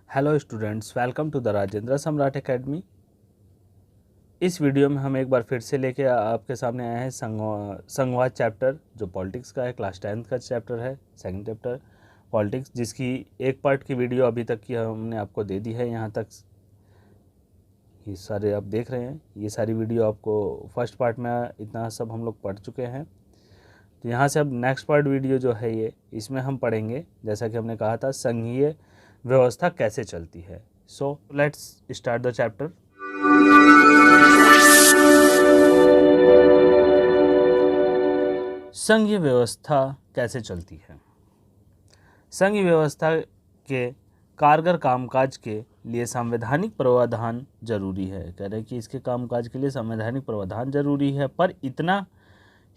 Hello students, welcome to the Rajendra Samrat academy. इस video में हम एक बार फिर से लेके आपके सामने आए हैं संघवाद चैप्टर, जो पॉलिटिक्स का है, क्लास 10th का चैप्टर है, सेकंड चैप्टर पॉलिटिक्स, जिसकी एक पार्ट की वीडियो अभी तक की हमने आपको दे दी है। यहाँ तक ये सारे आप देख रहे हैं, ये सारी वीडियो आपको फर्स्ट पार्ट में इतना सब हम लोग पढ़ चुके हैं। तो यहाँ से अब नेक्स्ट पार्ट वीडियो जो है ये, इसमें हम पढ़ेंगे, जैसा कि हमने कहा था, संघीय व्यवस्था कैसे चलती है। So let's start the chapter. संघीय व्यवस्था कैसे चलती है। संघीय व्यवस्था के कारगर कामकाज के लिए संवैधानिक प्रावधान जरूरी है। कह रहे हैं कि इसके कामकाज के लिए संवैधानिक प्रावधान जरूरी है, पर इतना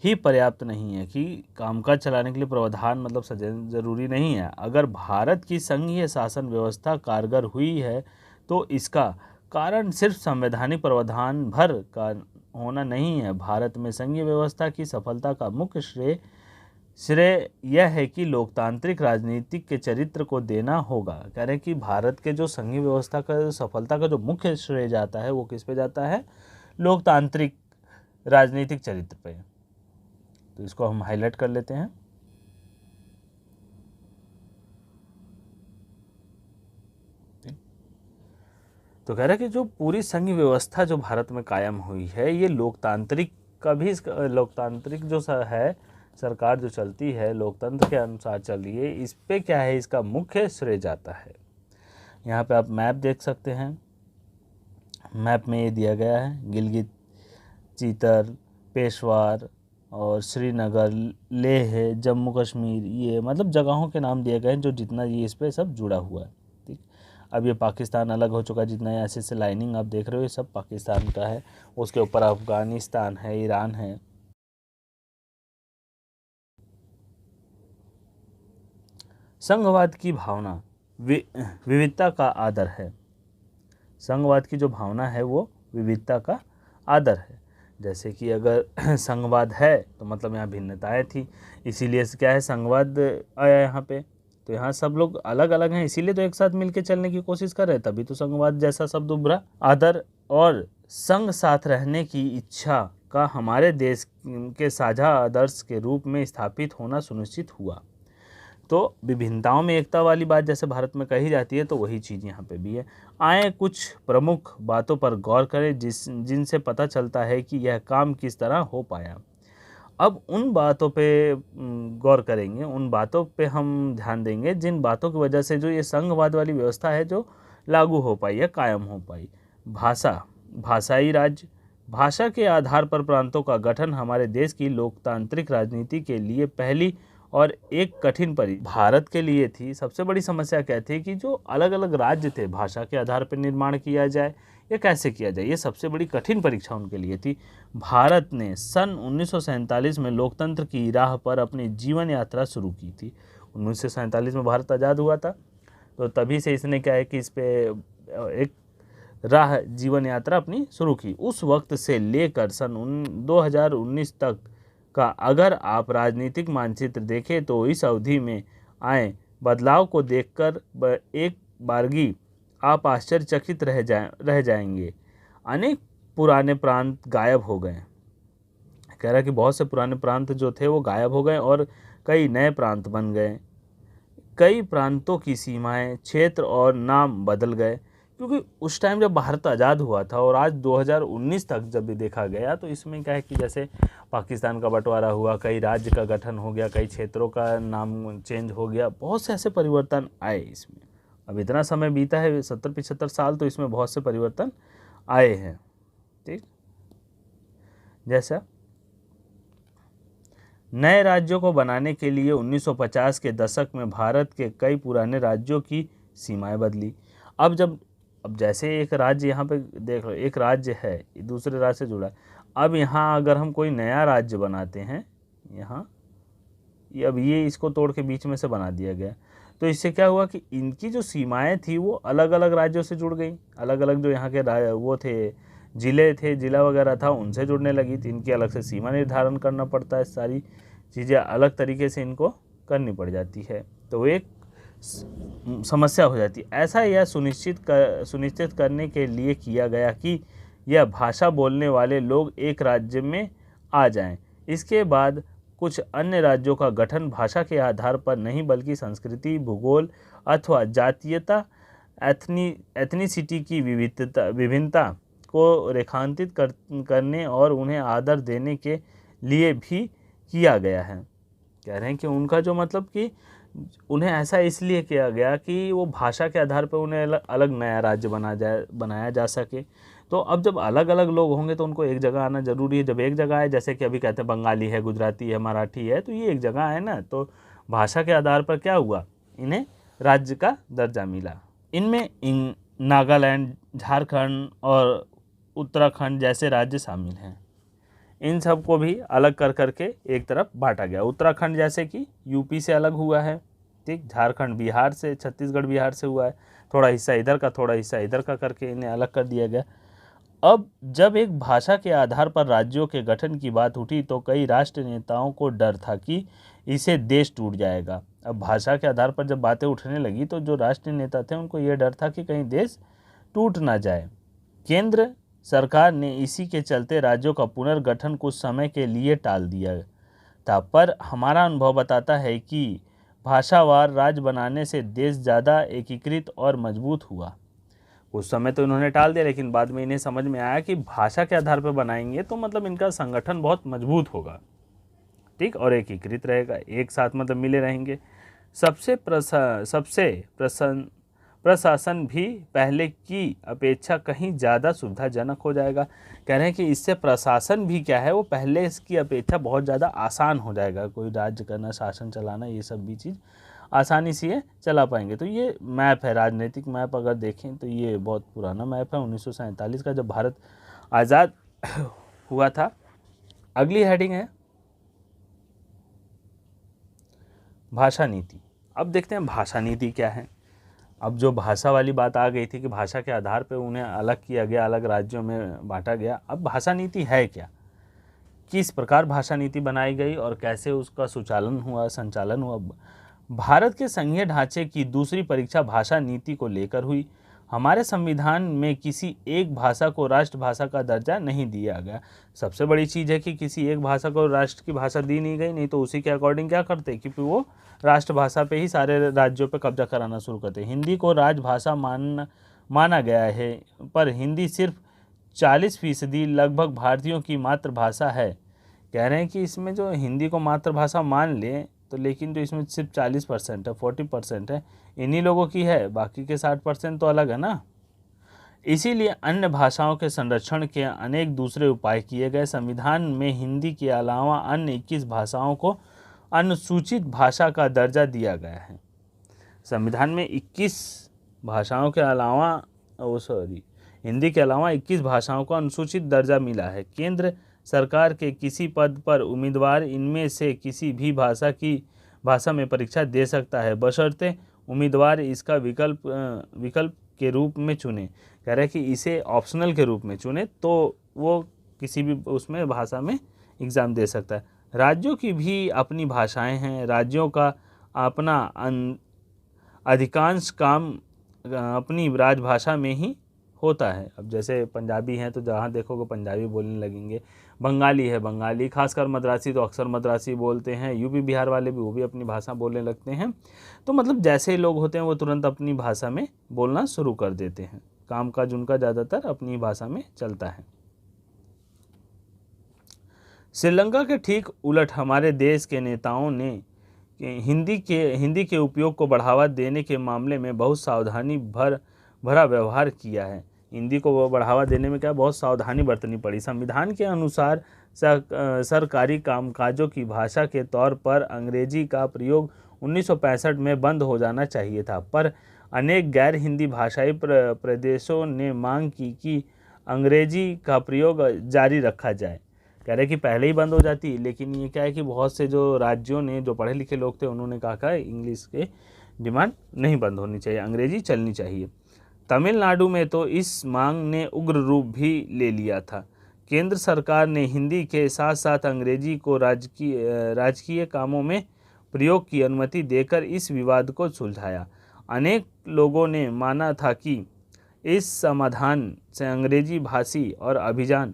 ही पर्याप्त नहीं है कि कामकाज चलाने के लिए प्रावधान मतलब जरूरी नहीं है। अगर भारत की संघीय शासन व्यवस्था कारगर हुई है तो इसका कारण सिर्फ संवैधानिक प्रावधान भर का होना नहीं है। भारत में संघीय व्यवस्था की सफलता का मुख्य श्रेय यह है कि लोकतांत्रिक राजनीतिक के चरित्र को देना होगा। कह रहे हैं कि भारत के जो संघीय व्यवस्था का सफलता का जो मुख्य श्रेय जाता है वो किस पे जाता है? लोकतांत्रिक राजनीतिक चरित्र पे। तो इसको हम हाईलाइट कर लेते हैं। तो कह रहे हैं कि जो पूरी संघीय व्यवस्था जो भारत में कायम हुई है, ये लोकतांत्रिक का भी, लोकतांत्रिक जो है सरकार जो चलती है लोकतंत्र के अनुसार चल रही है, इस पे क्या है, इसका मुख्य श्रेय जाता है। यहाँ पे आप मैप देख सकते हैं। मैप में ये दिया गया है गिलगित, चीतर, पेशवार और श्रीनगर, लेह, जम्मू कश्मीर, ये मतलब जगहों के नाम दिए गए हैं जो जितना ये इस पे सब जुड़ा हुआ है। ठीक, अब ये पाकिस्तान अलग हो चुका है, जितना ऐसे से लाइनिंग आप देख रहे हो ये सब पाकिस्तान का है। उसके ऊपर अफगानिस्तान है, ईरान है। संघवाद की भावना विविधता का आदर है। संघवाद की जो भावना है वो विविधता का आदर है। जैसे कि अगर संघवाद है तो मतलब यहाँ भिन्नताएं थी, इसीलिए क्या है संघवाद आया यहाँ पे। तो यहाँ सब लोग अलग अलग हैं, इसीलिए तो एक साथ मिलके चलने की कोशिश कर रहे हैं, तभी तो संघवाद जैसा शब्द उभरा। आदर और संघ साथ रहने की इच्छा का हमारे देश के साझा आदर्श के रूप में स्थापित होना सुनिश्चित हुआ। तो विभिन्नताओं में एकता वाली बात जैसे भारत में कही जाती है, तो वही चीज़ यहाँ पे भी है। आए कुछ प्रमुख बातों पर गौर करें जिनसे पता चलता है कि यह काम किस तरह हो पाया। अब उन बातों पे गौर करेंगे, उन बातों पे हम ध्यान देंगे जिन बातों की वजह से जो ये संघवाद वाली व्यवस्था है जो लागू हो पाई या कायम हो पाई। भाषा, भाषाई राज्य, भाषा के आधार पर प्रांतों का गठन हमारे देश की लोकतांत्रिक राजनीति के लिए पहली और एक कठिन भारत के लिए थी। सबसे बड़ी समस्या क्या थी कि जो अलग अलग राज्य थे, भाषा के आधार पर निर्माण किया जाए या कैसे किया जाए, ये सबसे बड़ी कठिन परीक्षा उनके लिए थी। भारत ने सन 1947 में लोकतंत्र की राह पर अपनी जीवन यात्रा शुरू की थी। 1947 में भारत आज़ाद हुआ था, तो तभी से इसने क्या है कि इस पे एक राह, जीवन यात्रा अपनी शुरू की। उस वक्त से लेकर सन 2019 तक का अगर आप राजनीतिक मानचित्र देखें तो इस अवधि में आए बदलाव को देखकर एक बारगी आप आश्चर्यचकित रह जाएंगे। अनेक पुराने प्रांत गायब हो गए। कह रहा है कि बहुत से पुराने प्रांत जो थे वो गायब हो गए और कई नए प्रांत बन गए। कई प्रांतों की सीमाएं, क्षेत्र और नाम बदल गए, क्योंकि उस टाइम जब भारत आज़ाद हुआ था और आज 2019 तक जब भी देखा गया तो इसमें क्या है कि जैसे पाकिस्तान का बंटवारा हुआ, कई राज्य का गठन हो गया, कई क्षेत्रों का नाम चेंज हो गया, बहुत से ऐसे परिवर्तन आए इसमें। अब इतना समय बीता है, 70-75 साल, तो इसमें बहुत से परिवर्तन आए हैं। ठीक, जैसा नए राज्यों को बनाने के लिए 1950 के दशक में भारत के कई पुराने राज्यों की सीमाएं बदली। अब जैसे एक राज्य यहाँ पे देख लो, एक राज्य है दूसरे राज्य से जुड़ा है। अब यहाँ अगर हम कोई नया राज्य बनाते हैं, यहाँ अब ये इसको तोड़ के बीच में से बना दिया गया, तो इससे क्या हुआ कि इनकी जो सीमाएं थी वो अलग अलग राज्यों से जुड़ गई। अलग अलग जो यहाँ के वो थे, जिला वगैरह था, उनसे जुड़ने लगी। तो इनकी अलग से सीमा निर्धारण करना पड़ता है, सारी चीज़ें अलग तरीके से इनको करनी पड़ जाती है। तो एक समस्या हो जाती है। ऐसा यह सुनिश्चित करने के लिए किया गया कि यह भाषा बोलने वाले लोग एक राज्य में आ जाएं। इसके बाद कुछ अन्य राज्यों का गठन भाषा के आधार पर नहीं बल्कि संस्कृति, भूगोल अथवा जातीयता, एथनिसिटी की विभिन्नता को रेखांकित करने और उन्हें आदर देने के लिए भी किया गया है। कह रहे हैं कि उनका जो मतलब कि उन्हें ऐसा इसलिए किया गया कि वो भाषा के आधार पर उन्हें अलग नया राज्य बनाया जा सके। तो अब जब अलग अलग लोग होंगे तो उनको एक जगह आना ज़रूरी है। जब एक जगह है, जैसे कि अभी कहते हैं बंगाली है, गुजराती है, मराठी है, तो ये एक जगह है ना, तो भाषा के आधार पर क्या हुआ, इन्हें राज्य का दर्जा मिला। इनमें नागालैंड, झारखंड और उत्तराखंड जैसे राज्य शामिल हैं। इन सब को भी अलग कर करके एक तरफ बांटा गया। उत्तराखंड जैसे कि यूपी से अलग हुआ है, ठीक, झारखंड बिहार से, छत्तीसगढ़ बिहार से हुआ है, थोड़ा हिस्सा इधर का थोड़ा हिस्सा इधर का करके इन्हें अलग कर दिया गया। अब जब एक भाषा के आधार पर राज्यों के गठन की बात उठी तो कई राष्ट्र नेताओं को डर था कि इससे देश टूट जाएगा। अब भाषा के आधार पर जब बातें उठने लगी तो जो राष्ट्रीय नेता थे उनको ये डर था कि कहीं देश टूट ना जाए। केंद्र सरकार ने इसी के चलते राज्यों का पुनर्गठन कुछ समय के लिए टाल दिया था, पर हमारा अनुभव बताता है कि भाषावार राज्य बनाने से देश ज़्यादा एकीकृत और मजबूत हुआ। उस समय तो इन्होंने टाल दिया, लेकिन बाद में इन्हें समझ में आया कि भाषा के आधार पर बनाएंगे तो मतलब इनका संगठन बहुत मजबूत होगा, ठीक, और एकीकृत रहेगा, एक साथ मतलब मिले रहेंगे। प्रशासन भी पहले की अपेक्षा कहीं ज़्यादा सुविधाजनक हो जाएगा। कह रहे हैं कि इससे प्रशासन भी क्या है, वो पहले इसकी अपेक्षा बहुत ज़्यादा आसान हो जाएगा। कोई राज्य करना, शासन चलाना, ये सब भी चीज़ आसानी से चला पाएंगे। तो ये मैप है, राजनीतिक मैप अगर देखें तो ये बहुत पुराना मैप है, 1947 का, जब भारत आज़ाद हुआ था। अगली हेडिंग है भाषा नीति। अब देखते हैं भाषा नीति क्या है। अब जो भाषा वाली बात आ गई थी कि भाषा के आधार पर उन्हें अलग किया गया, अलग राज्यों में बांटा गया। अब भाषा नीति है क्या, किस प्रकार भाषा नीति बनाई गई और कैसे उसका संचालन हुआ। भारत के संघीय ढांचे की दूसरी परीक्षा भाषा नीति को लेकर हुई। हमारे संविधान में किसी एक भाषा को राष्ट्रभाषा का दर्जा नहीं दिया गया। सबसे बड़ी चीज़ है कि किसी एक भाषा को राष्ट्र की भाषा दी नहीं गई, नहीं तो उसी के अकॉर्डिंग क्या करते कि वो राष्ट्रभाषा पे ही सारे राज्यों पे कब्जा कराना शुरू करते। हिंदी को राजभाषा माना गया है, पर हिंदी सिर्फ 40% लगभग भारतीयों की मातृभाषा है। कह रहे हैं कि इसमें जो हिंदी को मातृभाषा मान लें तो, लेकिन जो इसमें सिर्फ 40% है, 40% है इन्हीं लोगों की है, बाकी के 60% तो अलग है ना। इसीलिए अन्य भाषाओं के संरक्षण के अनेक दूसरे उपाय किए गए। संविधान में हिंदी के अलावा अन्य 21 भाषाओं को अनुसूचित भाषा का दर्जा दिया गया है। संविधान में 21 भाषाओं के अलावा हिंदी के अलावा 21 भाषाओं को अनुसूचित दर्जा मिला है। केंद्र सरकार के किसी पद पर उम्मीदवार इनमें से किसी भी भाषा में परीक्षा दे सकता है, बशर्ते उम्मीदवार इसका विकल्प के रूप में चुने। कह रहे हैं कि इसे ऑप्शनल के रूप में चुने तो वो किसी भी उसमें भाषा में एग्ज़ाम दे सकता है। राज्यों की भी अपनी भाषाएं हैं। राज्यों का अपना अधिकांश काम अपनी राजभाषा में ही होता है। अब जैसे पंजाबी हैं तो जहाँ देखोगे पंजाबी बोलने लगेंगे, बंगाली है बंगाली, खासकर मद्रासी तो अक्सर मद्रासी बोलते हैं, यूपी बिहार वाले भी वो भी अपनी भाषा बोलने लगते हैं। तो मतलब जैसे लोग होते हैं वो तुरंत अपनी भाषा में बोलना शुरू कर देते हैं। कामकाज उनका ज़्यादातर अपनी भाषा में चलता है। श्रीलंका के ठीक उलट हमारे देश के नेताओं ने हिंदी के उपयोग को बढ़ावा देने के मामले में बहुत सावधानी भरा व्यवहार किया है। हिंदी को बढ़ावा देने में क्या बहुत सावधानी बरतनी पड़ी। संविधान के अनुसार सरकारी कामकाजों की भाषा के तौर पर अंग्रेजी का प्रयोग 1965 में बंद हो जाना चाहिए था, पर अनेक गैर हिंदी भाषाई प्रदेशों ने मांग की कि अंग्रेजी का प्रयोग जारी रखा जाए। कह रहे कि पहले ही बंद हो जाती, लेकिन ये क्या है कि बहुत से जो राज्यों ने जो पढ़े लिखे लोग थे उन्होंने कहा इंग्लिश के डिमांड नहीं बंद होनी चाहिए, अंग्रेजी चलनी चाहिए। तमिलनाडु में तो इस मांग ने उग्र रूप भी ले लिया था। केंद्र सरकार ने हिंदी के साथ साथ अंग्रेजी को राजकीय कामों में प्रयोग की अनुमति देकर इस विवाद को सुलझाया। अनेक लोगों ने माना था कि इस समाधान से अंग्रेजी भाषी और अभिजान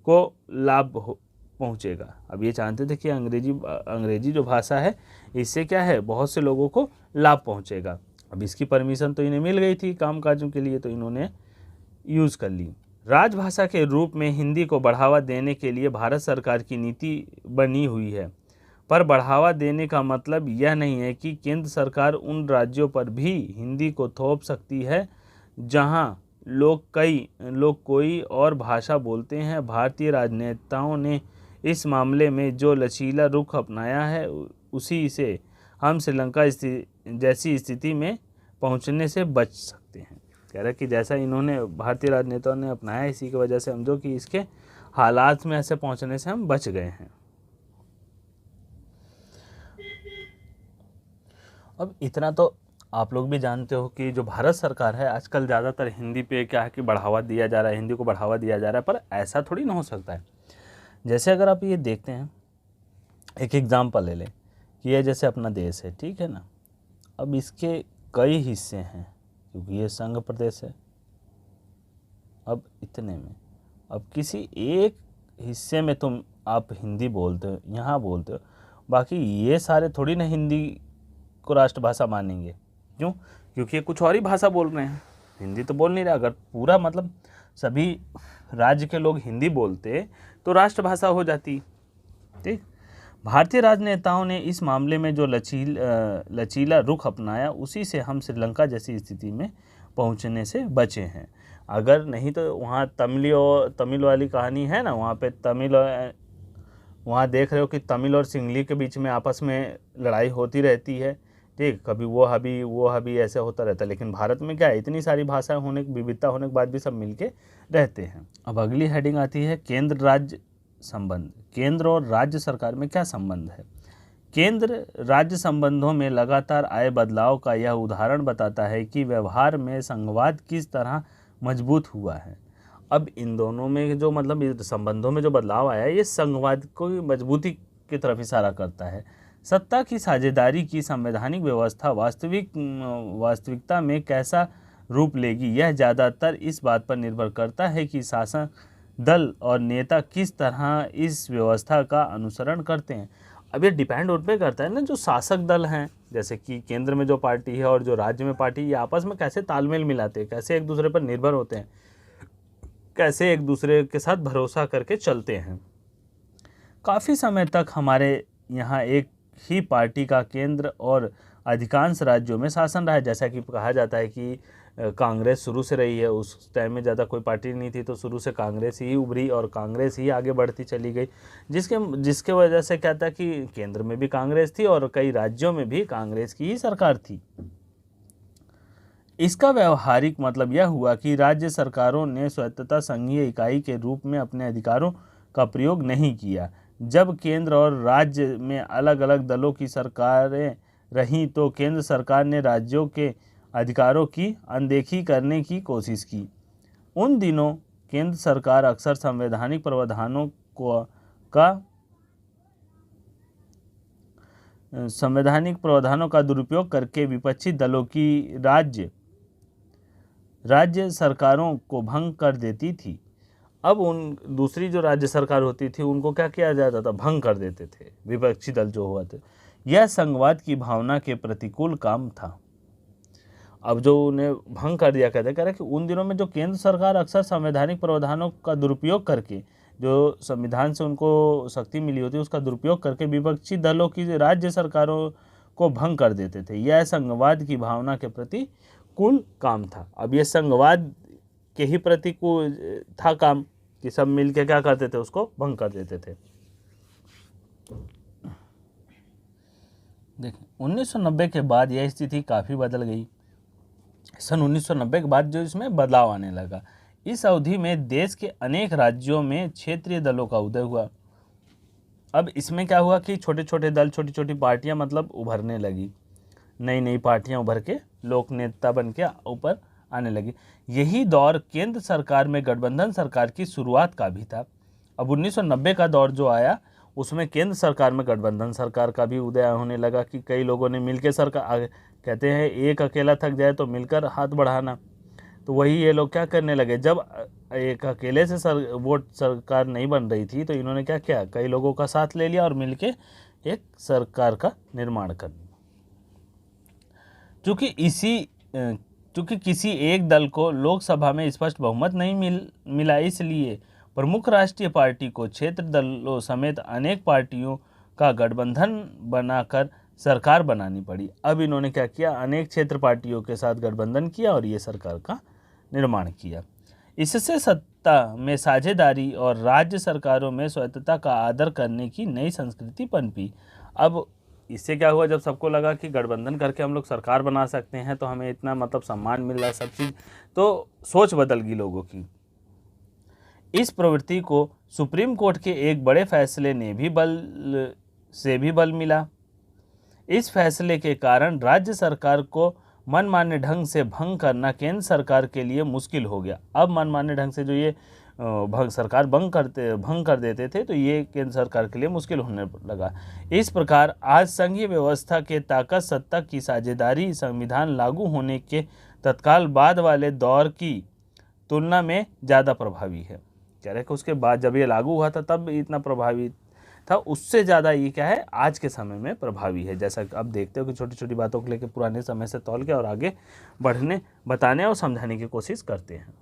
को लाभ पहुंचेगा। अब ये जानते थे कि अंग्रेजी जो भाषा है इससे क्या है, बहुत से लोगों को लाभ पहुंचेगा। अब इसकी परमिशन तो इन्हें मिल गई थी कामकाजों के लिए, तो इन्होंने यूज़ कर ली। राजभाषा के रूप में हिंदी को बढ़ावा देने के लिए भारत सरकार की नीति बनी हुई है, पर बढ़ावा देने का मतलब यह नहीं है कि केंद्र सरकार उन राज्यों पर भी हिंदी को थोप सकती है जहां लोग कोई और भाषा बोलते हैं। भारतीय राजनेताओं ने इस मामले में जो लचीला रुख अपनाया है उसी से हम श्रीलंका जैसी स्थिति में पहुंचने से बच सकते हैं। कह रहा है कि जैसा इन्होंने भारतीय राजनेताओं ने अपनाया, इसी की वजह से समझो कि इसके हालात में ऐसे पहुंचने से हम बच गए हैं। अब इतना तो आप लोग भी जानते हो कि जो भारत सरकार है आजकल ज़्यादातर हिंदी पे क्या है कि बढ़ावा दिया जा रहा है, हिंदी को बढ़ावा दिया जा रहा है, पर ऐसा थोड़ी ना हो सकता है। जैसे अगर आप ये देखते हैं, एक एग्जाम्पल ले लें कि ये जैसे अपना देश है, ठीक है ना। अब इसके कई हिस्से हैं क्योंकि ये संघ प्रदेश है। अब इतने में अब किसी एक हिस्से में आप हिंदी बोलते हो, यहाँ बोलते हो, बाकी ये सारे थोड़ी ना हिंदी को राष्ट्रभाषा मानेंगे। क्यों? क्योंकि ये कुछ और ही भाषा बोल रहे हैं, हिंदी तो बोल नहीं रहा। अगर पूरा मतलब सभी राज्य के लोग हिंदी बोलते तो राष्ट्रभाषा हो जाती। ठीक, भारतीय राजनेताओं ने इस मामले में जो लचीला रुख अपनाया उसी से हम श्रीलंका जैसी स्थिति में पहुंचने से बचे हैं। अगर नहीं तो वहाँ तमिल वाली कहानी है ना, वहाँ पे वहाँ देख रहे हो कि तमिल और सिंगली के बीच में आपस में लड़ाई होती रहती है। ठीक, कभी वो हबी ऐसे होता रहता है। लेकिन भारत में क्या है, इतनी सारी भाषाएं विविधता होने के बाद भी सब मिलके रहते हैं। अब अगली हेडिंग आती है केंद्र राज्य संबंध। केंद्र और राज्य सरकार में क्या संबंध है? केंद्र राज्य संबंधों में लगातार आए बदलाव का यह उदाहरण बताता है कि व्यवहार में संघवाद किस तरह मजबूत हुआ है। अब इन दोनों में जो मतलब संबंधों में जो बदलाव आया है, ये संघवाद को मजबूती की तरफ इशारा करता है। सत्ता की साझेदारी की संवैधानिक व्यवस्था वास्तविकता में कैसा रूप लेगी, यह ज़्यादातर इस बात पर निर्भर करता है कि शासन दल और नेता किस तरह इस व्यवस्था का अनुसरण करते हैं। अब ये डिपेंड उन पर करता है ना, जो शासक दल हैं, जैसे कि केंद्र में जो पार्टी है और जो राज्य में पार्टी, ये आपस में कैसे तालमेल मिलाते हैं, कैसे एक दूसरे पर निर्भर होते हैं, कैसे एक दूसरे के साथ भरोसा करके चलते हैं। काफ़ी समय तक हमारे यहाँ एक ही पार्टी का केंद्र और अधिकांश राज्यों में शासन रहा है। जैसा कि कहा जाता है कि कांग्रेस शुरू से रही है, उस टाइम में ज़्यादा कोई पार्टी नहीं थी, तो शुरू से कांग्रेस ही उभरी और कांग्रेस ही आगे बढ़ती चली गई, जिसके वजह से क्या था कि केंद्र में भी कांग्रेस थी और कई राज्यों में भी कांग्रेस की ही सरकार थी। इसका व्यवहारिक मतलब यह हुआ कि राज्य सरकारों ने स्वायत्तता संघीय इकाई के रूप में अपने अधिकारों का प्रयोग नहीं किया। जब केंद्र और राज्य में अलग अलग दलों की सरकारें रहीं तो केंद्र सरकार ने राज्यों के अधिकारों की अनदेखी करने की कोशिश की। उन दिनों केंद्र सरकार अक्सर संवैधानिक प्रावधानों का दुरुपयोग करके विपक्षी दलों की राज्य सरकारों को भंग कर देती थी। अब दूसरी जो राज्य सरकार होती थी उनको क्या किया जाता था, भंग कर देते थे विपक्षी दल जो हुआ थे। यह संघवाद की भावना के प्रतिकूल काम था। अब जो उन्हें भंग कर दिया, कह रहे कि उन दिनों में जो केंद्र सरकार अक्सर संवैधानिक प्रावधानों का दुरुपयोग करके, जो संविधान से उनको शक्ति मिली होती है उसका दुरुपयोग करके विपक्षी दलों की राज्य सरकारों को भंग कर देते थे। यह संघवाद की भावना के प्रतिकूल काम था। अब ये संघवाद के ही प्रतिकूल था काम कि सब मिलके क्या करते थे, उसको भंग कर देते थे। देखिए 1990 के बाद यह स्थिति काफ़ी बदल गई। सन 1990 के बाद जो इसमें बदलाव आने लगा, इस अवधि में देश के अनेक राज्यों में क्षेत्रीय दलों का उदय हुआ। अब इसमें क्या हुआ कि छोटे छोटे दल, छोटी छोटी पार्टियां मतलब उभरने लगी, नई नई पार्टियां उभर के लोक नेता बन के ऊपर आने लगी। यही दौर केंद्र सरकार में गठबंधन सरकार की शुरुआत का भी था। अब 1990 का दौर जो आया उसमें केंद्र सरकार में गठबंधन सरकार का भी उदय होने लगा कि कई लोगों ने मिलकर सरकार, कहते हैं एक अकेला थक जाए तो मिलकर हाथ बढ़ाना, तो वही ये लोग क्या करने लगे, जब एक अकेले से वोट सरकार नहीं बन रही थी तो इन्होंने क्या किया, कई लोगों का साथ ले लिया और मिलके एक सरकार का निर्माण कर दिया। चूँकि किसी एक दल को लोकसभा में स्पष्ट बहुमत नहीं मिला, इसलिए प्रमुख राष्ट्रीय पार्टी को क्षेत्र दलों समेत अनेक पार्टियों का गठबंधन बनाकर सरकार बनानी पड़ी। अब इन्होंने क्या किया, अनेक क्षेत्र पार्टियों के साथ गठबंधन किया और ये सरकार का निर्माण किया। इससे सत्ता में साझेदारी और राज्य सरकारों में स्वायत्तता का आदर करने की नई संस्कृति पनपी। अब इससे क्या हुआ, जब सबको लगा कि गठबंधन करके हम लोग सरकार बना सकते हैं तो हमें इतना मतलब सम्मान मिल रहा है, सब चीज़, तो सोच बदल गई लोगों की। इस प्रवृत्ति को सुप्रीम कोर्ट के एक बड़े फैसले ने भी बल मिला। इस फैसले के कारण राज्य सरकार को मनमाने ढंग से भंग करना केंद्र सरकार के लिए मुश्किल हो गया। अब मनमाने ढंग से जो ये सरकार भंग कर देते थे तो ये केंद्र सरकार के लिए मुश्किल होने लगा। इस प्रकार आज संघीय व्यवस्था के ताकत सत्ता की साझेदारी संविधान लागू होने के तत्काल बाद वाले दौर की तुलना में ज़्यादा प्रभावी है। कह रहे कि उसके बाद जब ये लागू हुआ था तब इतना प्रभावी था, उससे ज़्यादा ये क्या है आज के समय में प्रभावी है। जैसा अब देखते हो कि छोटी छोटी बातों को लेकर पुराने समय से तौल के और आगे बढ़ने, बताने और समझाने की कोशिश करते हैं।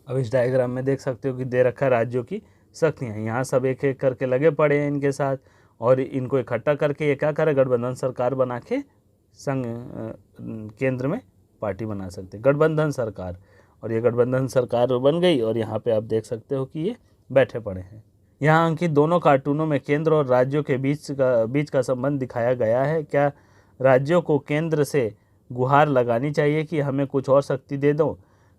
अब इस डायग्राम में देख सकते हो कि दे रखा है राज्यों की शक्तियाँ, यहाँ सब एक एक करके लगे पड़े हैं इनके साथ और इनको इकट्ठा करके ये क्या करे, गठबंधन सरकार बना के संघ केंद्र में पार्टी बना सकते, गठबंधन सरकार। और ये गठबंधन सरकार बन गई और यहाँ पे आप देख सकते हो कि ये बैठे पड़े हैं। यहाँ अंकित दोनों कार्टूनों में केंद्र और राज्यों के बीच का संबंध दिखाया गया है। क्या राज्यों को केंद्र से गुहार लगानी चाहिए कि हमें कुछ और शक्ति दे दो?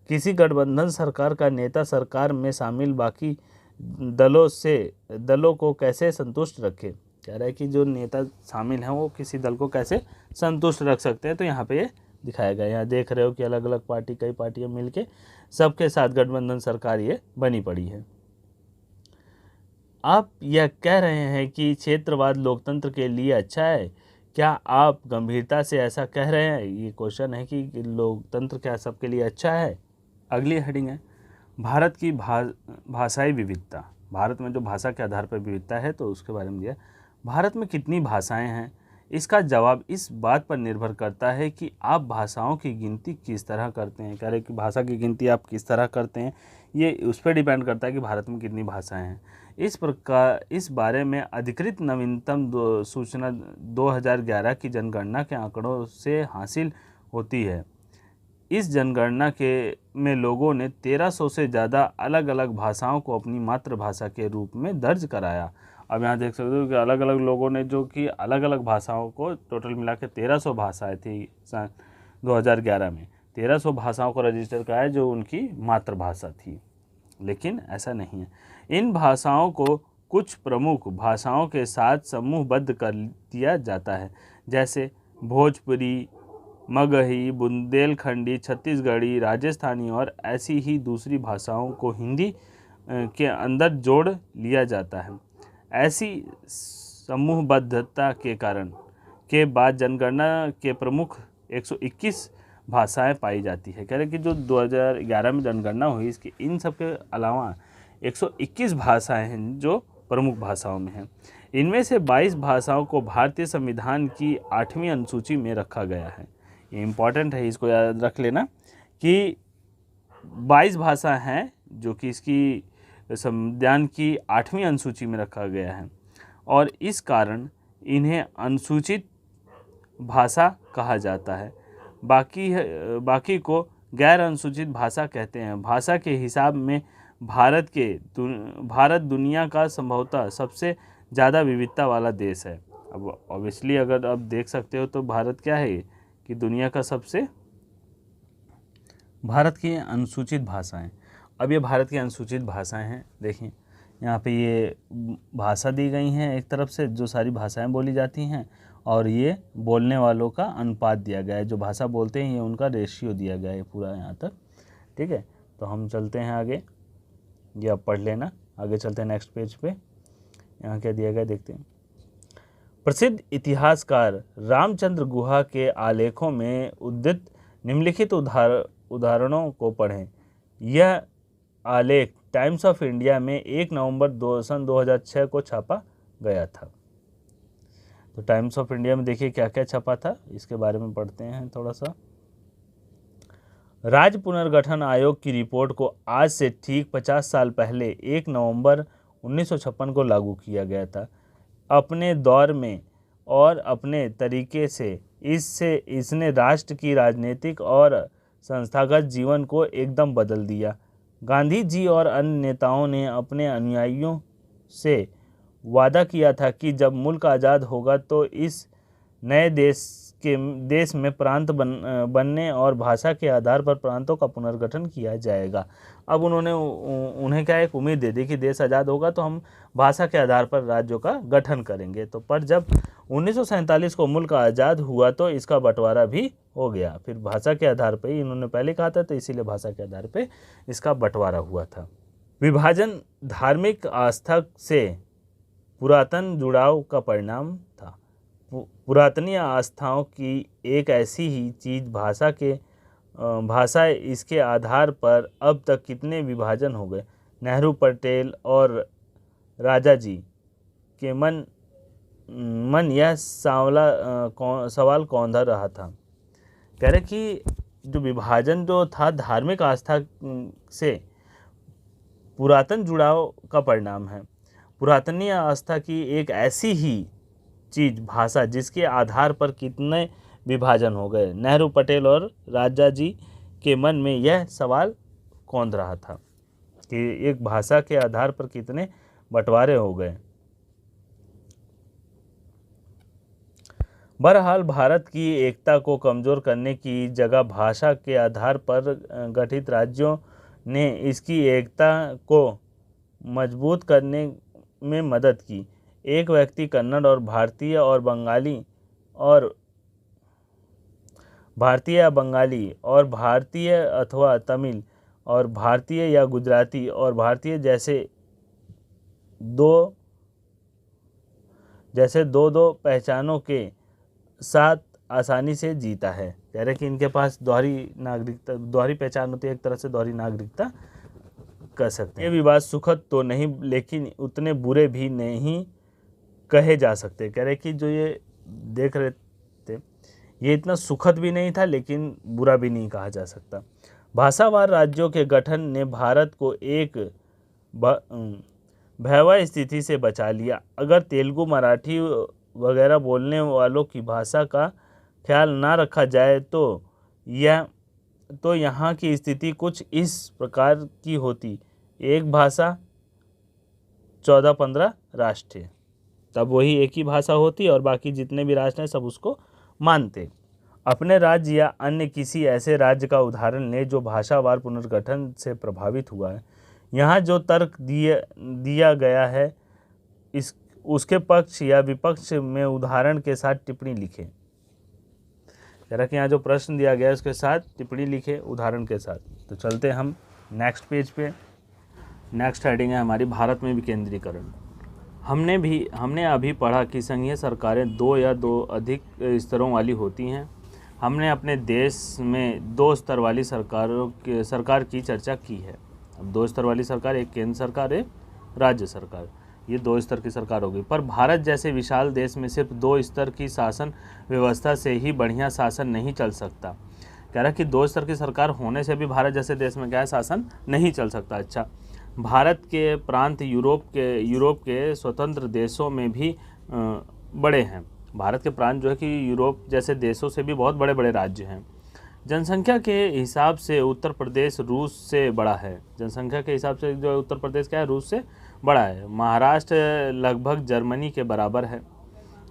किसी गठबंधन सरकार का नेता सरकार में शामिल बाकी दलों को कैसे संतुष्ट रखे? कह रहा है कि जो नेता शामिल हैं वो किसी दल को कैसे संतुष्ट रख सकते हैं, तो यहाँ पे ये दिखाया गया। यहाँ देख रहे हो कि अलग अलग पार्टी, कई पार्टियां मिलके सबके साथ गठबंधन सरकार ये बनी पड़ी है। आप यह कह रहे हैं कि क्षेत्रवाद लोकतंत्र के लिए अच्छा है, क्या आप गंभीरता से ऐसा कह रहे हैं? ये क्वेश्चन है कि लोकतंत्र क्या सबके लिए अच्छा है। अगली हेडिंग है भारत की भाषाई विविधता। भारत में जो भाषा के आधार पर विविधता है तो उसके बारे में दिया। भारत में कितनी भाषाएं हैं? इसका जवाब इस बात पर निर्भर करता है कि आप भाषाओं की गिनती किस तरह करते हैं। कह रहे कि भाषा की गिनती आप किस तरह करते हैं, ये उस पर डिपेंड करता है कि भारत में कितनी भाषाएं हैं। इस बारे में अधिकृत नवीनतम सूचना 2011 की जनगणना के आंकड़ों से हासिल होती है। इस जनगणना में लोगों ने 1300 से ज़्यादा अलग अलग भाषाओं को अपनी मातृभाषा के रूप में दर्ज कराया। अब यहाँ देख सकते हो कि अलग अलग लोगों ने जो कि अलग अलग भाषाओं को टोटल मिला के 1300 भाषाएँ थी 2011 में 1300 भाषाओं को रजिस्टर कराया जो उनकी मातृभाषा थी। लेकिन ऐसा नहीं है, इन भाषाओं को कुछ प्रमुख भाषाओं के साथ समूहबद्ध कर दिया जाता है, जैसे भोजपुरी, मगही, बुंदेलखंडी, छत्तीसगढ़ी, राजस्थानी और ऐसी ही दूसरी भाषाओं को हिंदी के अंदर जोड़ लिया जाता है। ऐसी समूहबद्धता के कारण के बाद जनगणना के प्रमुख 121 भाषाएं पाई जाती है। कह रहे कि जो 2011 में जनगणना हुई इसके इन सब के अलावा 121 भाषाएं हैं जो प्रमुख भाषाओं में हैं। इनमें से 22 भाषाओं को भारतीय संविधान की 8वीं अनुसूची में रखा गया है। ये इम्पॉर्टेंट है, इसको याद रख लेना कि 22 भाषा हैं जो कि इसकी संविधान की 8वीं अनुसूची में रखा गया है और इस कारण इन्हें अनुसूचित भाषा कहा जाता है। बाकी को गैर अनुसूचित भाषा कहते हैं। भाषा के हिसाब में भारत दुनिया का संभवतः सबसे ज़्यादा विविधता वाला देश है। अब ऑब्वियसली अगर आप देख सकते हो तो भारत क्या है कि दुनिया का सबसे, भारत की अनुसूचित भाषाएं। अब ये भारत की अनुसूचित भाषाएं हैं। देखिए यहाँ पे ये भाषा दी गई हैं एक तरफ से जो सारी भाषाएं बोली जाती हैं और ये बोलने वालों का अनुपात दिया गया है, जो भाषा बोलते हैं ये उनका रेशियो दिया गया है पूरा यहाँ तक। ठीक है, तो हम चलते हैं आगे, ये आप पढ़ लेना। आगे चलते हैं नेक्स्ट पेज पे। यहाँ क्या दिया गया देखते हैं। प्रसिद्ध इतिहासकार रामचंद्र गुहा के आलेखों में उद्धृत निम्नलिखित उदाहरणों को पढ़ें। यह आलेख टाइम्स ऑफ इंडिया में 1 नवंबर सन 2006 को छापा गया था। तो टाइम्स ऑफ इंडिया में देखिए क्या क्या छपा था, इसके बारे में पढ़ते हैं थोड़ा सा। राज्य पुनर्गठन आयोग की रिपोर्ट को आज से ठीक 50 साल पहले 1 नवंबर 1956 को लागू किया गया था। अपने दौर में और अपने तरीके से इसने राष्ट्र की राजनीतिक और संस्थागत जीवन को एकदम बदल दिया। गांधी जी और अन्य नेताओं ने अपने अनुयायियों से वादा किया था कि जब मुल्क आज़ाद होगा तो इस नए देश में प्रांत बनने और भाषा के आधार पर प्रांतों का पुनर्गठन किया जाएगा। अब उन्हें क्या एक उम्मीद दे दी कि देश आज़ाद होगा तो हम भाषा के आधार पर राज्यों का गठन करेंगे। तो पर जब 1947 को मुल्क आज़ाद हुआ तो इसका बंटवारा भी हो गया। फिर भाषा के आधार पर ही इन्होंने पहले कहा था, तो इसीलिए भाषा के आधार पर इसका बंटवारा हुआ था। विभाजन धार्मिक आस्था से पुरातन जुड़ाव का परिणाम था। पुरातनी आस्थाओं की एक ऐसी ही चीज़ भाषा इसके आधार पर अब तक कितने विभाजन हो गए। नेहरू, पटेल और राजा जी के मन यह सवाल कौंधा रहा था। कह रहे कि जो विभाजन जो था धार्मिक आस्था से पुरातन जुड़ाव का परिणाम है। पुरातनी आस्था की एक ऐसी ही चीज़ भाषा जिसके आधार पर कितने विभाजन हो गए। नेहरू, पटेल और राजा जी के मन में यह सवाल कौंध रहा था कि एक भाषा के आधार पर कितने बंटवारे हो गए। बहरहाल भारत की एकता को कमज़ोर करने की जगह भाषा के आधार पर गठित राज्यों ने इसकी एकता को मजबूत करने में मदद की। एक व्यक्ति कन्नड़ और भारतीय और बंगाली और भारतीय अथवा तमिल और भारतीय या गुजराती और भारतीय जैसे दो पहचानों के साथ आसानी से जीता है। कह रहे कि इनके पास दोहरी पहचान होती है, एक तरह से दोहरी नागरिकता कह सकते हैं। ये विवाद सुखद तो नहीं लेकिन उतने बुरे भी नहीं कहे जा सकते। कह रहे कि जो ये देख रहे थे ये इतना सुखद भी नहीं था लेकिन बुरा भी नहीं कहा जा सकता। भाषावार राज्यों के गठन ने भारत को एक भयावह स्थिति से बचा लिया। अगर तेलुगु, मराठी वगैरह बोलने वालों की भाषा का ख्याल ना रखा जाए तो यहाँ की स्थिति कुछ इस प्रकार की होती। एक भाषा 14-15 राष्ट्र थे, तब वही एक ही भाषा होती और बाकी जितने भी राष्ट्र हैं सब उसको मानते। अपने राज्य या अन्य किसी ऐसे राज्य का उदाहरण लें जो भाषावार पुनर्गठन से प्रभावित हुआ है। यहाँ जो तर्क दिया गया है उसके पक्ष या विपक्ष में उदाहरण के साथ टिप्पणी लिखें। जरा कि यहाँ जो प्रश्न दिया गया है उसके साथ टिप्पणी लिखें उदाहरण के साथ। तो चलते हम नेक्स्ट पेज पे। नेक्स्ट हेडिंग है हमारी भारत में विकेंद्रीकरण। हमने अभी पढ़ा कि संघीय सरकारें 2 या 2 अधिक स्तरों वाली होती हैं। हमने अपने देश में 2 स्तर वाली सरकार की चर्चा की है। अब 2 स्तर वाली सरकार, एक केंद्र सरकार, एक राज्य सरकार, ये 2 स्तर की सरकार होगी। पर भारत जैसे विशाल देश में सिर्फ 2 स्तर की शासन व्यवस्था से ही बढ़िया शासन नहीं चल सकता। कह रहा कि 2 स्तर की सरकार होने से भी भारत जैसे देश में क्या है, शासन नहीं चल सकता। अच्छा, भारत के प्रांत यूरोप के स्वतंत्र देशों में भी बड़े हैं। भारत के प्रांत जो है कि यूरोप जैसे देशों से भी बहुत बड़े बड़े राज्य हैं। जनसंख्या के हिसाब से उत्तर प्रदेश रूस से बड़ा है। जनसंख्या के हिसाब से जो उत्तर प्रदेश क्या है, रूस से बड़ा है। महाराष्ट्र लगभग जर्मनी के बराबर है।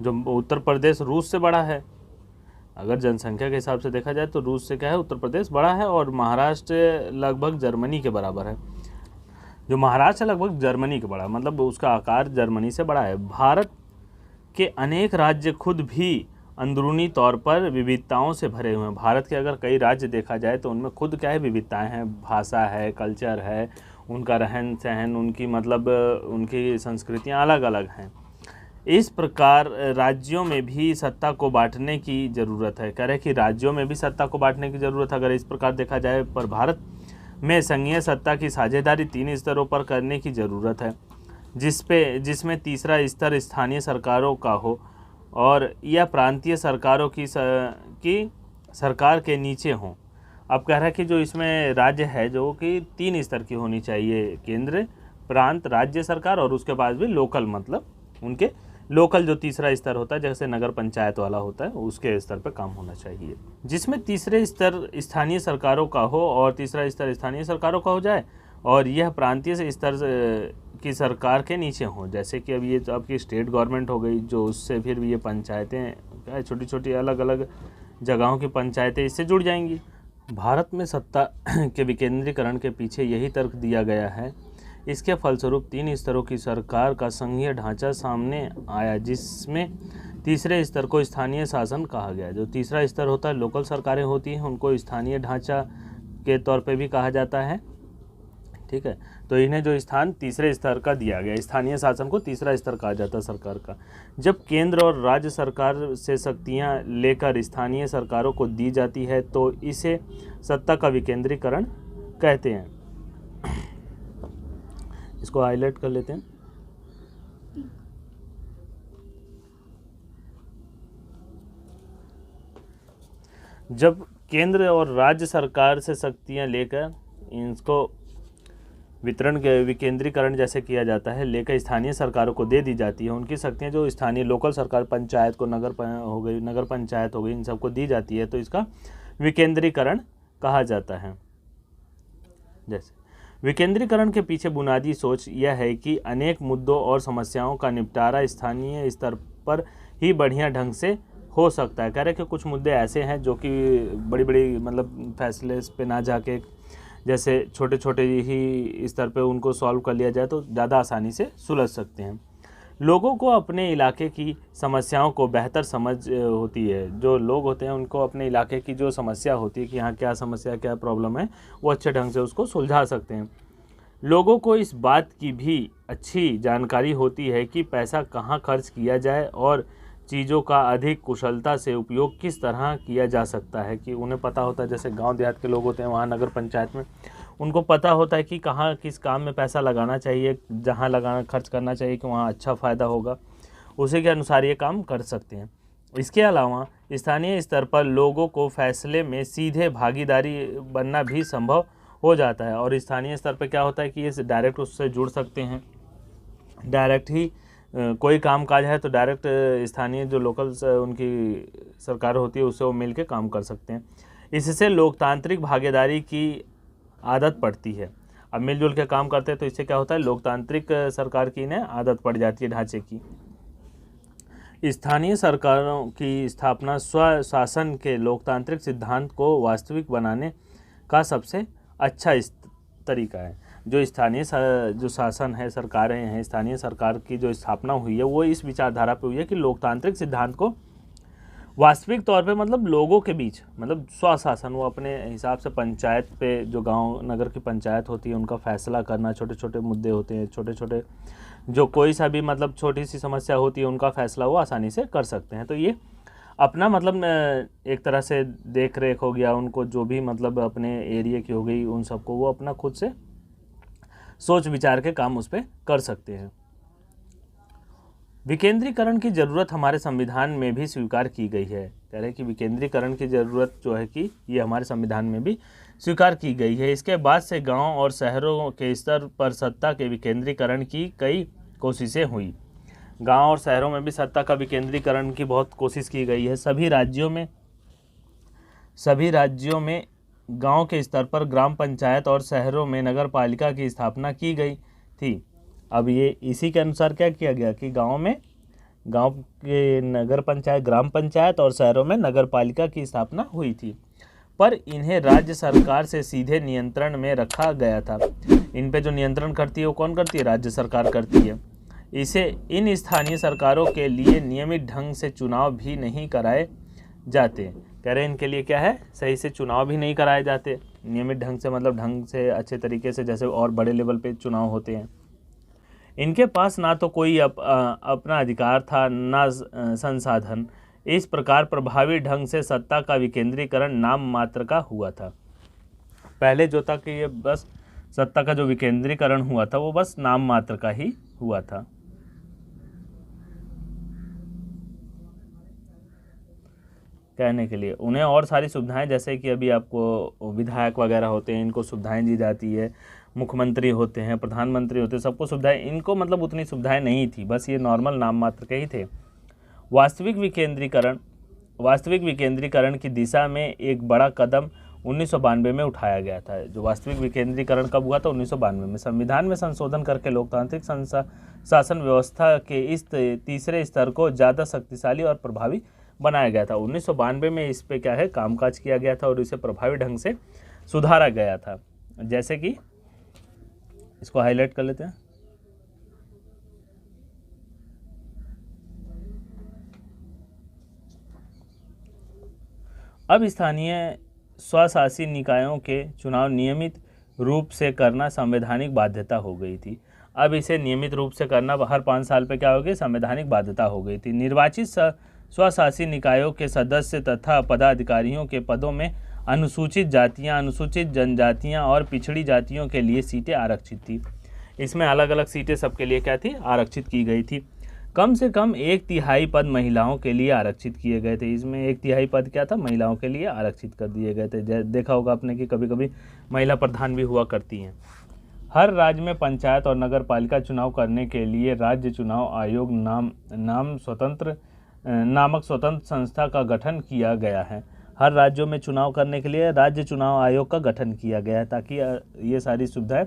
जो उत्तर प्रदेश रूस से बड़ा है, अगर जनसंख्या के हिसाब से देखा जाए तो रूस से क्या है, उत्तर प्रदेश बड़ा है और महाराष्ट्र लगभग जर्मनी के बराबर है। जो महाराष्ट्र लगभग जर्मनी के बड़ा, मतलब उसका आकार जर्मनी से बड़ा है। भारत के अनेक राज्य खुद भी अंदरूनी तौर पर विविधताओं से भरे हुए हैं। भारत के अगर कई राज्य देखा जाए तो उनमें खुद क्या है, विविधताएं हैं, भाषा है, कल्चर है, उनका रहन सहन, उनकी मतलब उनकी संस्कृतियां अलग अलग हैं। इस प्रकार राज्यों में भी सत्ता को बांटने की ज़रूरत है। कह रहे कि राज्यों में भी सत्ता को बांटने की ज़रूरत है अगर इस प्रकार देखा जाए, पर भारत में संघीय सत्ता की साझेदारी 3 स्तरों पर करने की ज़रूरत है, जिसमें तीसरा स्तर स्थानीय सरकारों का हो और यह प्रांतीय सरकारों की सरकार के नीचे हों। अब कह रहा है कि जो इसमें राज्य है जो कि 3 स्तर की होनी चाहिए, केंद्र, प्रांत, राज्य सरकार, और उसके बाद भी लोकल, मतलब उनके लोकल जो तीसरा स्तर होता है, जैसे नगर पंचायत वाला होता है, उसके स्तर पर काम होना चाहिए, जिसमें तीसरे स्तर स्थानीय सरकारों का हो और तीसरा स्तर स्थानीय सरकारों का हो जाए और यह प्रांतीय स्तर की सरकार के नीचे हो। जैसे कि अब ये तो आपकी स्टेट गवर्नमेंट हो गई, जो उससे फिर भी ये पंचायतें, छोटी छोटी अलग अलग जगहों की पंचायतें इससे जुड़ जाएंगी। भारत में सत्ता के विकेंद्रीकरण के पीछे यही तर्क दिया गया है। इसके फलस्वरूप 3 स्तरों की सरकार का संघीय ढांचा सामने आया, जिसमें तीसरे स्तर को स्थानीय शासन कहा गया। जो तीसरा स्तर होता है, लोकल सरकारें होती हैं, उनको स्थानीय ढांचा के तौर पे भी कहा जाता है। ठीक है, तो इन्हें जो स्थान तीसरे स्तर का दिया गया, स्थानीय शासन को तीसरा स्तर कहा जाता है सरकार का। जब केंद्र और राज्य सरकार से शक्तियां लेकर स्थानीय सरकारों को दी जाती है तो इसे सत्ता का विकेंद्रीकरण कहते हैं। इसको हाईलाइट कर लेते हैं। जब केंद्र और राज्य सरकार से शक्तियां लेकर इनको वितरण के विकेंद्रीकरण जैसे किया जाता है, लेकर स्थानीय सरकारों को दे दी जाती है, उनकी शक्तियां जो स्थानीय लोकल सरकार, पंचायत को, नगर पंचायत हो गई, इन सबको दी जाती है, तो इसका विकेंद्रीकरण कहा जाता है। जैसे विकेंद्रीकरण के पीछे बुनियादी सोच यह है कि अनेक मुद्दों और समस्याओं का निपटारा स्थानीय स्तर पर ही बढ़िया ढंग से हो सकता है। कह रहे कि कुछ मुद्दे ऐसे हैं जो कि बड़ी बड़ी मतलब फैसले पे ना जाके, जैसे छोटे छोटे ही स्तर पे उनको सॉल्व कर लिया जाए तो ज़्यादा आसानी से सुलझ सकते हैं। लोगों को अपने इलाके की समस्याओं को बेहतर समझ होती है। जो लोग होते हैं उनको अपने इलाके की जो समस्या होती है कि यहाँ क्या समस्या, क्या प्रॉब्लम है, वो अच्छे ढंग से उसको सुलझा सकते हैं। लोगों को इस बात की भी अच्छी जानकारी होती है कि पैसा कहाँ खर्च किया जाए और चीज़ों का अधिक कुशलता से उपयोग किस तरह किया जा सकता है, कि उन्हें पता होता है। जैसे गांव देहात के लोग होते हैं, वहाँ नगर पंचायत में उनको पता होता है कि कहाँ किस काम में पैसा लगाना चाहिए, जहाँ लगाना खर्च करना चाहिए कि वहाँ अच्छा फ़ायदा होगा, उसी के अनुसार ये काम कर सकते हैं। इसके अलावा स्थानीय स्तर पर लोगों को फैसले में सीधे भागीदारी बनना भी संभव हो जाता है। और स्थानीय स्तर पर क्या होता है कि ये डायरेक्ट उससे जुड़ सकते हैं, डायरेक्ट ही कोई काम काज है तो डायरेक्ट स्थानीय जो लोकल उनकी सरकार होती है उससे वो मिल के काम कर सकते हैं। इससे लोकतांत्रिक भागीदारी की आदत पड़ती है। अब मिलजुल के काम करते हैं तो इससे क्या होता है, लोकतांत्रिक सरकार की इन्हें आदत पड़ जाती है ढांचे की। स्थानीय सरकारों की स्थापना स्वशासन के लोकतांत्रिक सिद्धांत को वास्तविक बनाने का सबसे अच्छा तरीका है। जो स्थानीय जो शासन है, सरकारें हैं, स्थानीय सरकार की जो स्थापना हुई है वो इस विचारधारा पे हुई है कि लोकतांत्रिक सिद्धांत को वास्तविक तौर पे मतलब लोगों के बीच मतलब स्वशासन, वो अपने हिसाब से पंचायत पे, जो गांव नगर की पंचायत होती है उनका फैसला करना, छोटे छोटे मुद्दे होते हैं, छोटे छोटे जो कोई सा भी मतलब छोटी सी समस्या होती है उनका फैसला वो आसानी से कर सकते हैं। तो ये अपना मतलब एक तरह से देख रेख हो गया, उनको जो भी मतलब अपने एरिया की हो गई, उन सबको वो अपना खुद से सोच विचार के काम उस पर कर सकते हैं। विकेंद्रीकरण की ज़रूरत हमारे संविधान में भी स्वीकार की गई है। कह रहे कि विकेंद्रीकरण की ज़रूरत जो है कि ये हमारे संविधान में भी स्वीकार की गई है। इसके बाद से गांव और शहरों के स्तर पर सत्ता के विकेंद्रीकरण की कई कोशिशें हुई। गांव और शहरों में भी सत्ता का विकेंद्रीकरण की बहुत कोशिश की गई है। सभी राज्यों में गांव के स्तर पर ग्राम पंचायत और शहरों में नगर पालिका की स्थापना की गई थी। अब ये इसी के अनुसार क्या किया गया कि गांव के नगर पंचायत, ग्राम पंचायत और शहरों में नगर पालिका की स्थापना हुई थी, पर इन्हें राज्य सरकार से सीधे नियंत्रण में रखा गया था। इन पे जो नियंत्रण करती है वो कौन करती है, राज्य सरकार करती है। इसे इन स्थानीय सरकारों के लिए नियमित ढंग से चुनाव भी नहीं कराए जाते। कह रहे हैं इनके लिए क्या है, सही से चुनाव भी नहीं कराए जाते। नियमित ढंग से मतलब ढंग से अच्छे तरीके से, जैसे और बड़े लेवल पे चुनाव होते हैं। इनके पास ना तो कोई अपना अधिकार था, ना संसाधन। इस प्रकार प्रभावी ढंग से सत्ता का विकेंद्रीकरण नाम मात्र का हुआ था। पहले जो था कि ये बस सत्ता का जो विकेंद्रीकरण हुआ था वो बस नाम मात्र का ही हुआ था। कहने के लिए उन्हें और सारी सुविधाएं, जैसे कि अभी आपको विधायक वगैरह होते हैं, इनको सुविधाएं दी जाती है, मुख्यमंत्री होते हैं, प्रधानमंत्री होते हैं, सबको सुविधाएं, इनको मतलब उतनी सुविधाएं नहीं थी, बस ये नॉर्मल नाम मात्र के ही थे। वास्तविक विकेंद्रीकरण की दिशा में एक बड़ा कदम 1992 में उठाया गया था। जो वास्तविक विकेंद्रीकरण कब हुआ था, 1992 में। संविधान में संशोधन करके लोकतांत्रिक शासन व्यवस्था के इस तीसरे स्तर को ज़्यादा शक्तिशाली और प्रभावी बनाया गया था। 1992 में इस पे क्या है, कामकाज किया गया था और इसे प्रभावी ढंग से सुधारा गया था। जैसे कि इसको हाईलाइट कर लेते हैं। अब स्थानीय स्वशासी निकायों के चुनाव नियमित रूप से करना संवैधानिक बाध्यता हो गई थी। अब इसे नियमित रूप से करना हर 5 साल पे क्या हो गई, संवैधानिक बाध्यता हो गई थी। निर्वाचित स्वशासी निकायों के सदस्य तथा पदाधिकारियों के पदों में अनुसूचित जातियां, अनुसूचित जनजातियां और पिछड़ी जातियों के लिए सीटें आरक्षित थी। इसमें अलग अलग सीटें सबके लिए क्या थी, आरक्षित की गई थी। कम से कम 1/3 पद महिलाओं के लिए आरक्षित किए गए थे। इसमें 1/3 पद क्या था, महिलाओं के लिए आरक्षित कर दिए गए थे। देखा होगा आपने कि कभी कभी महिला प्रधान भी हुआ करती हैं। हर राज्य में पंचायत और नगर पालिका चुनाव करने के लिए राज्य चुनाव आयोग नामक स्वतंत्र संस्था का गठन किया गया है। हर राज्यों में चुनाव करने के लिए राज्य चुनाव आयोग का गठन किया गया है, ताकि ये सारी सुविधाएं,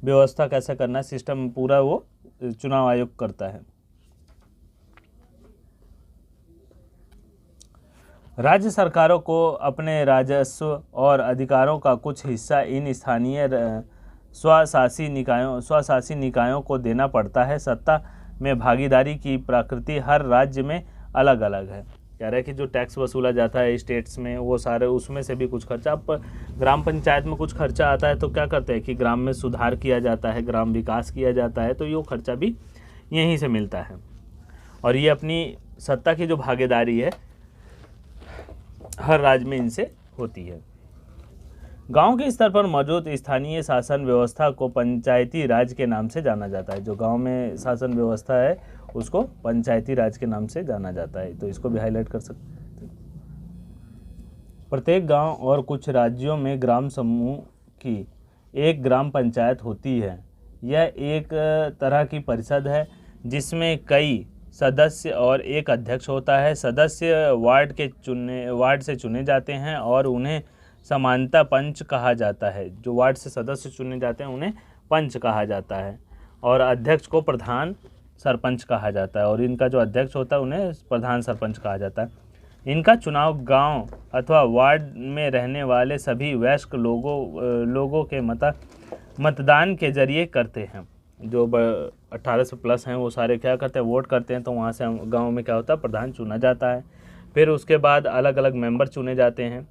व्यवस्था कैसे करना, सिस्टम पूरा वो चुनाव आयोग करता है। राज्य सरकारों को अपने राजस्व और अधिकारों का कुछ हिस्सा इन स्थानीय स्वशासी निकायों को देना पड़ता है। सत्ता में भागीदारी की प्रकृति हर राज्य में अलग अलग है। कह रहे हैं कि जो टैक्स वसूला जाता है स्टेट्स में, वो सारे उसमें से भी कुछ खर्चा, अब ग्राम पंचायत में कुछ खर्चा आता है तो क्या करते हैं कि ग्राम में सुधार किया जाता है, ग्राम विकास किया जाता है, तो ये खर्चा भी यहीं से मिलता है। और ये अपनी सत्ता की जो भागीदारी है हर राज्य में इनसे होती है। गांव के स्तर पर मौजूद स्थानीय शासन व्यवस्था को पंचायती राज के नाम से जाना जाता है। जो गांव में शासन व्यवस्था है उसको पंचायती राज के नाम से जाना जाता है, तो इसको भी हाईलाइट कर सकते हैं। प्रत्येक गांव और कुछ राज्यों में ग्राम समूह की एक ग्राम पंचायत होती है। यह एक तरह की परिषद है जिसमें कई सदस्य और एक अध्यक्ष होता है। सदस्य वार्ड से चुने जाते हैं और उन्हें समानता पंच कहा जाता है। जो वार्ड से सदस्य चुने जाते हैं उन्हें पंच कहा जाता है, और अध्यक्ष को प्रधान सरपंच कहा जाता है, और इनका जो अध्यक्ष होता है उन्हें प्रधान सरपंच कहा जाता है। इनका चुनाव गांव अथवा वार्ड में रहने वाले सभी वयस्क लोगों के मतदान के जरिए करते हैं। जो 18 से प्लस हैं वो सारे क्या करते हैं, वोट करते हैं। तो वहाँ से गांव में क्या होता है, प्रधान चुना जाता है। फिर उसके बाद अलग अलग मेंबर चुने जाते हैं।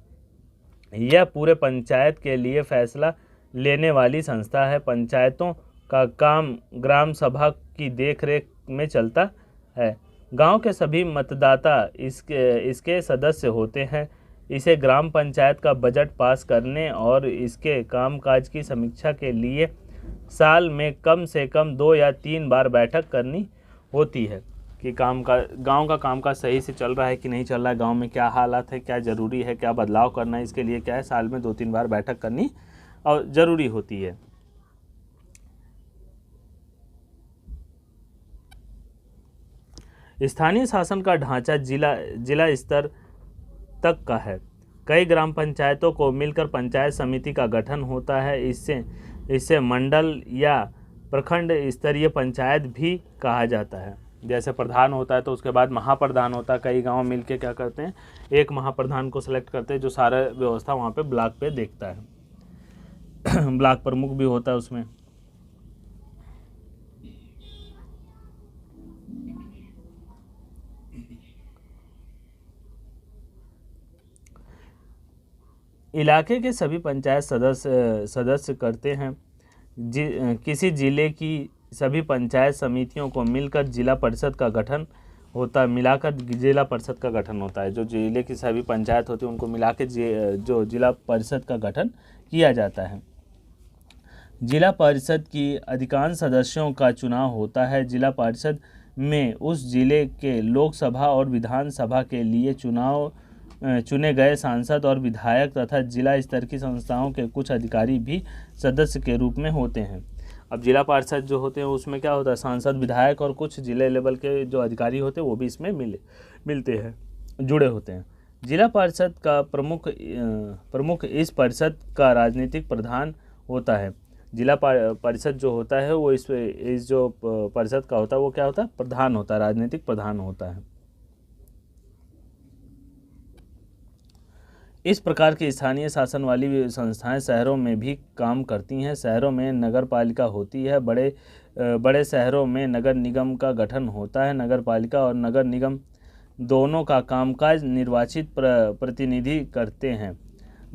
यह पूरे पंचायत के लिए फैसला लेने वाली संस्था है। पंचायतों का काम ग्राम सभा की देखरेख में चलता है। गांव के सभी मतदाता इसके सदस्य होते हैं। इसे ग्राम पंचायत का बजट पास करने और इसके कामकाज की समीक्षा के लिए साल में कम से कम 2 या 3 बार बैठक करनी होती है कि गांव का कामकाज सही से चल रहा है कि नहीं चल रहा है, गांव में क्या हालात है, क्या ज़रूरी है, क्या बदलाव करना है। इसके लिए क्या है, साल में 2-3 बार बैठक करनी और ज़रूरी होती है। स्थानीय शासन का ढांचा जिला स्तर तक का है। कई ग्राम पंचायतों को मिलकर पंचायत समिति का गठन होता है। इससे मंडल या प्रखंड स्तरीय पंचायत भी कहा जाता है। जैसे प्रधान होता है तो उसके बाद महाप्रधान होता है। कई गांव मिलके क्या करते हैं, एक महाप्रधान को सेलेक्ट करते हैं जो सारा व्यवस्था वहाँ पे ब्लॉक पे देखता है। ब्लॉक प्रमुख भी होता है उसमें। इलाके के सभी पंचायत सदस्य करते हैं। किसी जिले की सभी पंचायत समितियों को मिलकर जिला परिषद का गठन होता है, मिलाकर जिला परिषद का गठन होता है। जो जिले की सभी पंचायत होती है उनको मिला के जो जिला परिषद का गठन किया जाता है। जिला परिषद की अधिकांश सदस्यों का चुनाव होता है। जिला परिषद में उस जिले के लोकसभा और विधानसभा के लिए चुने गए सांसद और विधायक तथा जिला स्तर की संस्थाओं के कुछ अधिकारी भी सदस्य के रूप में होते हैं। अब जिला पार्षद जो होते हैं उसमें क्या होता है, सांसद, विधायक और कुछ जिले लेवल के जो अधिकारी होते हैं वो भी इसमें मिलते हैं, जुड़े होते हैं। जिला परिषद का प्रमुख इस परिषद का राजनीतिक प्रधान होता है। जिला परिषद जो होता है वो इस जो परिषद का होता है वो क्या होता है, प्रधान होता है, राजनीतिक प्रधान होता है। इस प्रकार की स्थानीय शासन वाली संस्थाएं शहरों में भी काम करती हैं। शहरों में नगर पालिका होती है। बड़े शहरों में नगर निगम का गठन होता है। नगर पालिका और नगर निगम दोनों का कामकाज निर्वाचित प्रतिनिधि करते हैं।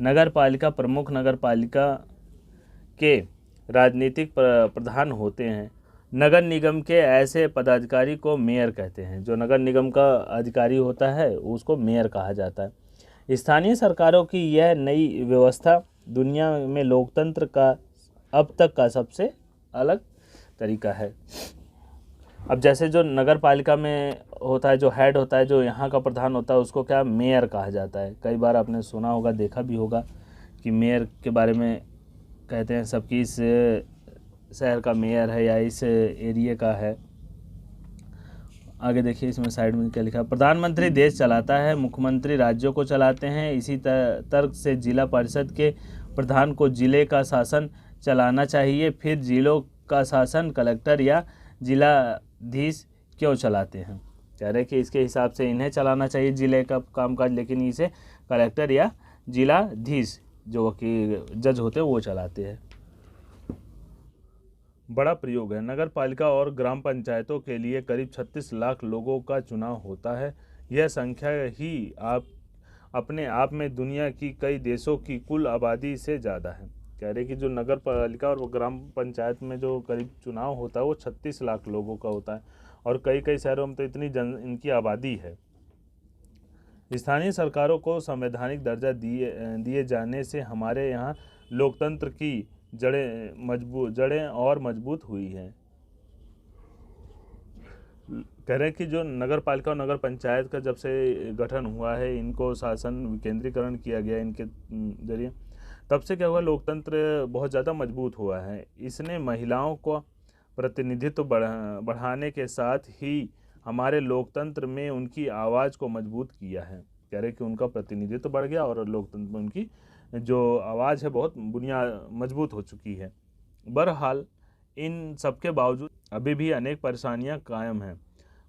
नगर पालिका प्रमुख नगर पालिका के राजनीतिक प्रधान होते हैं। नगर निगम के ऐसे पदाधिकारी को मेयर कहते हैं। जो नगर निगम का अधिकारी होता है उसको मेयर कहा जाता है। स्थानीय सरकारों की यह नई व्यवस्था दुनिया में लोकतंत्र का अब तक का सबसे अलग तरीका है। अब जैसे जो नगर पालिका में होता है, जो हेड होता है, जो यहाँ का प्रधान होता है, उसको क्या मेयर कहा जाता है। कई बार आपने सुना होगा, देखा भी होगा कि मेयर के बारे में कहते हैं सबकी इस शहर का मेयर है या इस एरिया का है। आगे देखिए इसमें साइड में क्या लिखा है, प्रधानमंत्री देश चलाता है, मुख्यमंत्री राज्यों को चलाते हैं। इसी तर्क से जिला परिषद के प्रधान को जिले का शासन चलाना चाहिए। फिर जिलों का शासन कलेक्टर या जिलाधीश क्यों चलाते हैं, कह रहे कि इसके हिसाब से इन्हें चलाना चाहिए जिले का कामकाज, लेकिन इसे कलेक्टर या जिलाधीश जो कि जज होते हैं वो चलाते हैं। बड़ा प्रयोग है। नगर पालिका और ग्राम पंचायतों के लिए करीब 36 लाख लोगों का चुनाव होता है। यह संख्या ही अपने आप में दुनिया की कई देशों की कुल आबादी से ज़्यादा है। कह रहे कि जो नगर पालिका और ग्राम पंचायत में जो करीब चुनाव होता है वो 36 लाख लोगों का होता है और कई शहरों में तो इतनी इनकी आबादी है। स्थानीय सरकारों को संवैधानिक दर्जा दिए जाने से हमारे यहाँ लोकतंत्र की जड़ें और मजबूत हुई हैं। कह रहे हैं कि जो नगर पालिका और नगर पंचायत का जब से गठन हुआ है, इनको शासन विकेंद्रीकरण किया गया इनके जरिए, तब से क्या हुआ, लोकतंत्र बहुत ज़्यादा मजबूत हुआ है। इसने महिलाओं को प्रतिनिधित्व बढ़ाने के साथ ही हमारे लोकतंत्र में उनकी आवाज़ को मजबूत किया है। कह रहे कि उनका प्रतिनिधित्व बढ़ गया और लोकतंत्र में उनकी जो आवाज़ है बहुत बुनियाद मजबूत हो चुकी है। बहरहाल इन सब के बावजूद अभी भी अनेक परेशानियां कायम हैं।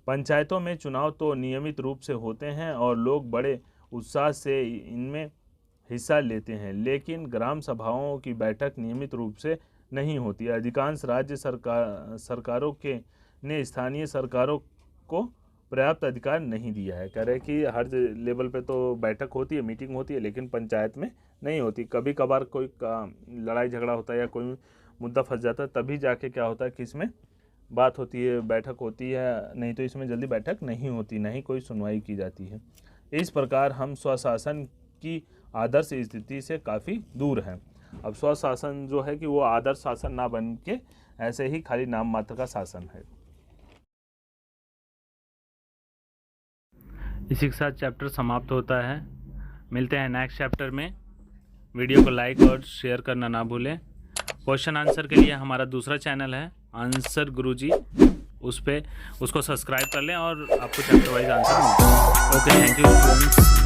पंचायतों में चुनाव तो नियमित रूप से होते हैं और लोग बड़े उत्साह से इनमें हिस्सा लेते हैं, लेकिन ग्राम सभाओं की बैठक नियमित रूप से नहीं होती। अधिकांश राज्य सरकारों ने स्थानीय सरकारों को पर्याप्त अधिकार नहीं दिया है। कह रहे कि हर लेवल पे तो बैठक होती है, मीटिंग होती है, लेकिन पंचायत में नहीं होती। कभी कभार कोई लड़ाई झगड़ा होता है या कोई मुद्दा फंस जाता है, तभी जाके क्या होता है कि इसमें बात होती है, बैठक होती है, नहीं तो इसमें जल्दी बैठक नहीं होती, नहीं कोई सुनवाई की जाती है। इस प्रकार हम स्वशासन की आदर्श स्थिति से काफ़ी दूर हैं। अब स्वशासन जो है कि वो आदर्श शासन ना बन के ऐसे ही खाली नाम मात्र का शासन है। इसी के साथ चैप्टर समाप्त होता है। मिलते हैं नेक्स्ट चैप्टर में। वीडियो को लाइक और शेयर करना ना भूलें। क्वेश्चन आंसर के लिए हमारा दूसरा चैनल है आंसर गुरुजी, उसको सब्सक्राइब कर लें और आपको चैप्टर वाइज आंसर मिलता है। Okay, thank you students.